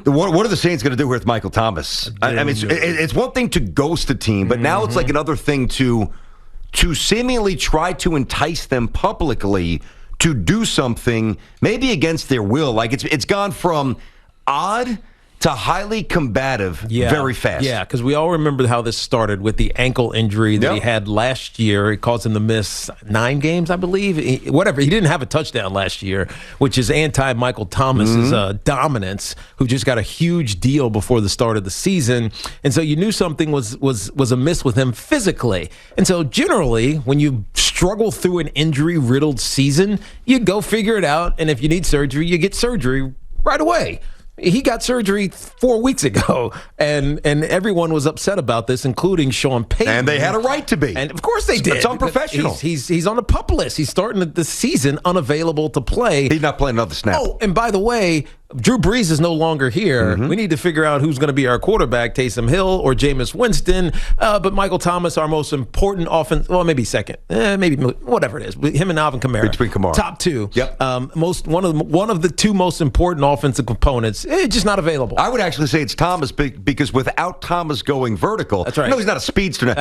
What are the Saints going to do with Michael Thomas? I mean, it's one thing to ghost a team, but now it's like another thing to seemingly try to entice them publicly to do something maybe against their will. Like it's gone from odd to highly combative very fast. Yeah, because we all remember how this started with the ankle injury that he had last year. It caused him to miss 9 games, I believe. He didn't have a touchdown last year, which is anti-Michael Thomas's dominance, who just got a huge deal before the start of the season. And so you knew something was amiss with him physically. And so generally, when you struggle through an injury-riddled season, you go figure it out. And if you need surgery, you get surgery right away. He got surgery 4 weeks ago, and everyone was upset about this, including Sean Payton. And they had a right to be. And of course they did. It's unprofessional. He's on the PUP list. He's starting the season unavailable to play. He's not playing another snap. Oh, and by the way, Drew Brees is no longer here. We need to figure out who's going to be our quarterback, Taysom Hill or Jameis Winston. But Michael Thomas, our most important offense, well, maybe second, maybe whatever it is. Him and Alvin Kamara, between Kamara, top 2. Yep. One of the 2 most important offensive components, just not available. I would actually say it's Thomas because without Thomas going vertical, that's right. No, he's not a speedster,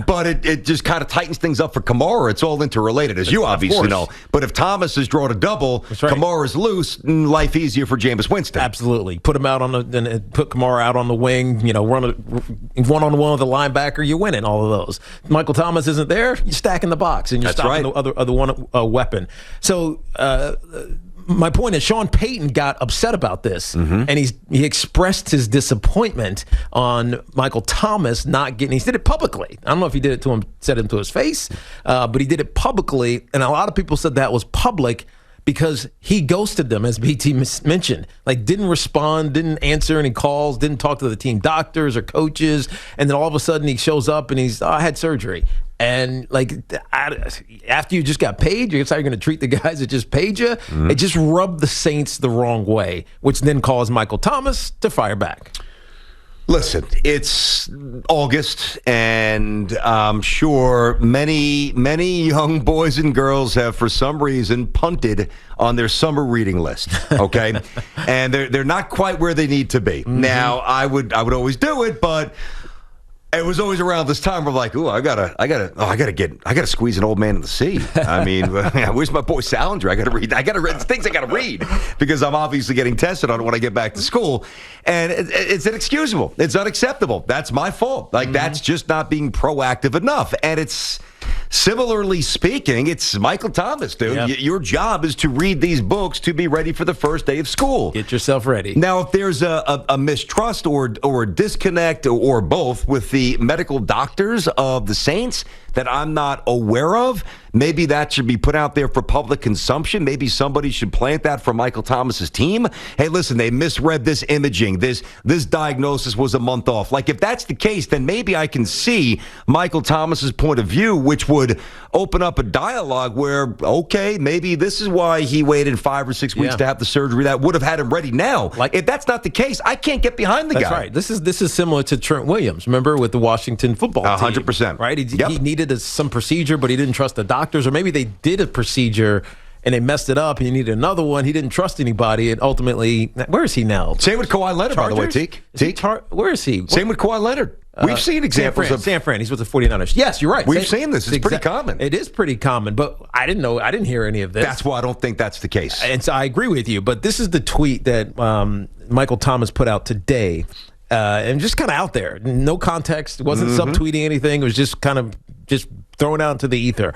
but it just kind of tightens things up for Kamara. It's all interrelated, as you obviously know. But if Thomas is drawing a double, Kamara's loose, life easier for Jameis Winston. Absolutely. Put him out put Kamara out on the wing, run one-on-one with the linebacker, you're winning all of those. Michael Thomas isn't there, you're stacking the box and you're stopping the other one weapon. So my point is Sean Payton got upset about this, and he expressed his disappointment on Michael Thomas not getting. He did it publicly. I don't know if he did it to him, said it to his face, but he did it publicly, and a lot of people said that was public because he ghosted them, as BT mentioned. Like, didn't respond, didn't answer any calls, didn't talk to the team doctors or coaches, and then all of a sudden he shows up and I had surgery. And, after you just got paid, that's how you're going to treat the guys that just paid you? It just rubbed the Saints the wrong way, which then caused Michael Thomas to fire back. Listen, it's August, and I'm sure many, many young boys and girls have, for some reason, punted on their summer reading list, okay? And they're not quite where they need to be. Now, I would always do it, but it was always around this time where I'm like, ooh, I gotta squeeze an old man in the sea. I mean, where's my boy Salinger? I gotta read things I gotta read because I'm obviously getting tested on it when I get back to school. And it's inexcusable. It's unacceptable. That's my fault. That's just not being proactive enough. And it's similarly speaking, it's Michael Thomas, dude. Yep. Your job is to read these books to be ready for the first day of school. Get yourself ready. Now, if there's a mistrust or a disconnect or both with the medical doctors of the Saints that I'm not aware of, maybe that should be put out there for public consumption. Maybe somebody should plant that for Michael Thomas's team. Hey, listen, they misread this imaging. This diagnosis was a month off. Like, if that's the case, then maybe I can see Michael Thomas's point of view, which would open up a dialogue where, okay, maybe this is why he waited 5 or 6 weeks to have the surgery that would have had him ready now. Like, if that's not the case, I can't get behind the guy. That's right. This is similar to Trent Williams, remember, with the Washington football team. 100%. Right? He needed some procedure, but he didn't trust the doctors, or maybe they did a procedure and they messed it up and he needed another one. He didn't trust anybody, and ultimately, where is he now? Same with Kawhi Leonard, by the way, Teak. Where is he? Same with Kawhi Leonard. We've seen examples of San Fran. He's with the 49ers. Yes, you're right. We've seen this. It's pretty common. It is pretty common, but I didn't hear any of this. That's why I don't think that's the case. And so I agree with you, but this is the tweet that Michael Thomas put out today, and just kind of out there. No context. It wasn't subtweeting anything. It was just kind of just thrown out into the ether.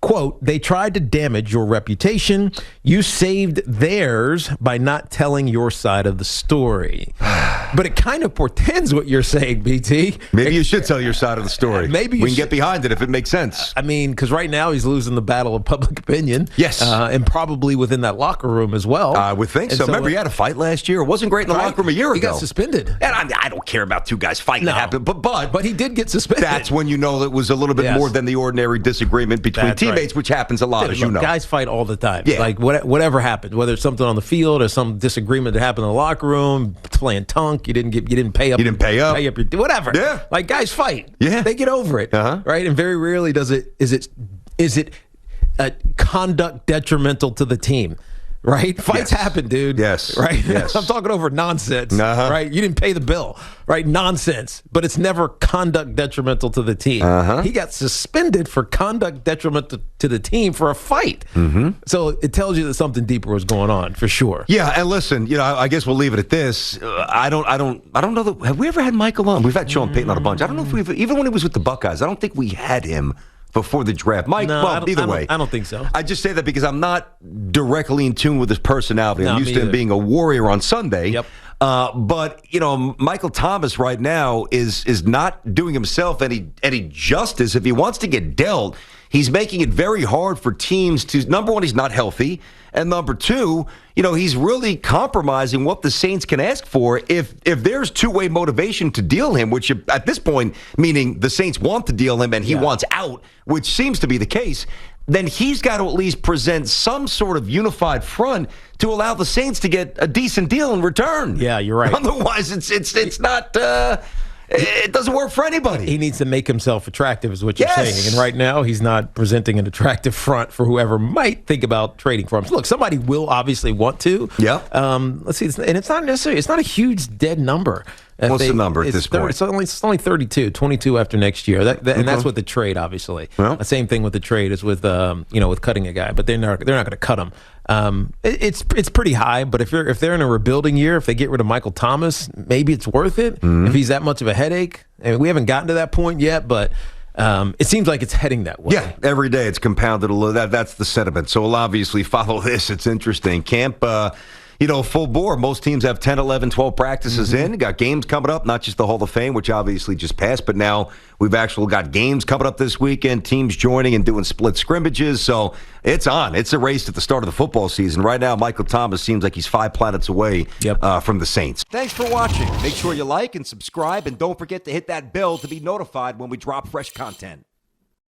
Quote, "They tried to damage your reputation. You saved theirs by not telling your side of the story." But it kind of portends what you're saying, BT. Maybe you should tell your side of the story. Maybe we can get behind it if it makes sense. I mean, because right now he's losing the battle of public opinion. Yes. And probably within that locker room as well. I would think so. Remember, he had a fight last year. It wasn't great in the locker room a year ago. He got suspended. And I don't care about two guys fighting. That happened, but he did get suspended. That's when you know it was a little bit more than the ordinary disagreement between teammates, which happens a lot, as you know. Guys fight all the time. Yeah. Like, whatever happens, whether it's something on the field or some disagreement that happened in the locker room, playing tunk, you didn't pay up. You didn't pay up. Whatever. Yeah. Like, guys fight. Yeah. They get over it. Right? And very rarely is it conduct detrimental to the team. right? Fights happen, dude. Yes. Right? Yes. I'm talking over nonsense, right? You didn't pay the bill, right? Nonsense. But it's never conduct detrimental to the team. He got suspended for conduct detrimental to the team for a fight. So it tells you that something deeper was going on, for sure. Yeah, and listen, I guess we'll leave it at this. I don't know that, have we ever had Michael on? We've had Sean Payton on a bunch. I don't know if we've, even when he was with the Buckeyes, I don't think we had him before the draft. Mike, either way. I don't think so. I just say that because I'm not directly in tune with his personality. I'm used to him being a warrior on Sunday. Yep. But, Michael Thomas right now is not doing himself any justice. If he wants to get dealt, he's making it very hard for teams to, number one, he's not healthy. And number two, he's really compromising what the Saints can ask for if there's two-way motivation to deal him, which at this point, meaning the Saints want to deal him and he wants out, which seems to be the case, then he's got to at least present some sort of unified front to allow the Saints to get a decent deal in return. Yeah, you're right. Otherwise, it's not... it doesn't work for anybody. He needs to make himself attractive, is what you're saying. And right now, he's not presenting an attractive front for whoever might think about trading for him. So look, somebody will obviously want to. Yeah. Let's see. And it's not necessarily, it's not a huge dead number. What's the number at this point? It's only 32, 22 after next year. And that's with the trade, obviously. Well, the same thing with the trade is with with cutting a guy, but they're not going to cut him. It's pretty high, but if they're in a rebuilding year, if they get rid of Michael Thomas, maybe it's worth it. If he's that much of a headache, and we haven't gotten to that point yet, but it seems like it's heading that way. Yeah, every day it's compounded a little. That's the sentiment. So we'll obviously follow this. It's interesting. Camp. Full bore. Most teams have 10, 11, 12 practices in. Got games coming up, not just the Hall of Fame, which obviously just passed, but now we've actually got games coming up this weekend, teams joining and doing split scrimmages. So it's on. It's a race at the start of the football season. Right now, Michael Thomas seems like he's 5 planets away from the Saints. Thanks for watching. Make sure you like and subscribe, and don't forget to hit that bell to be notified when we drop fresh content.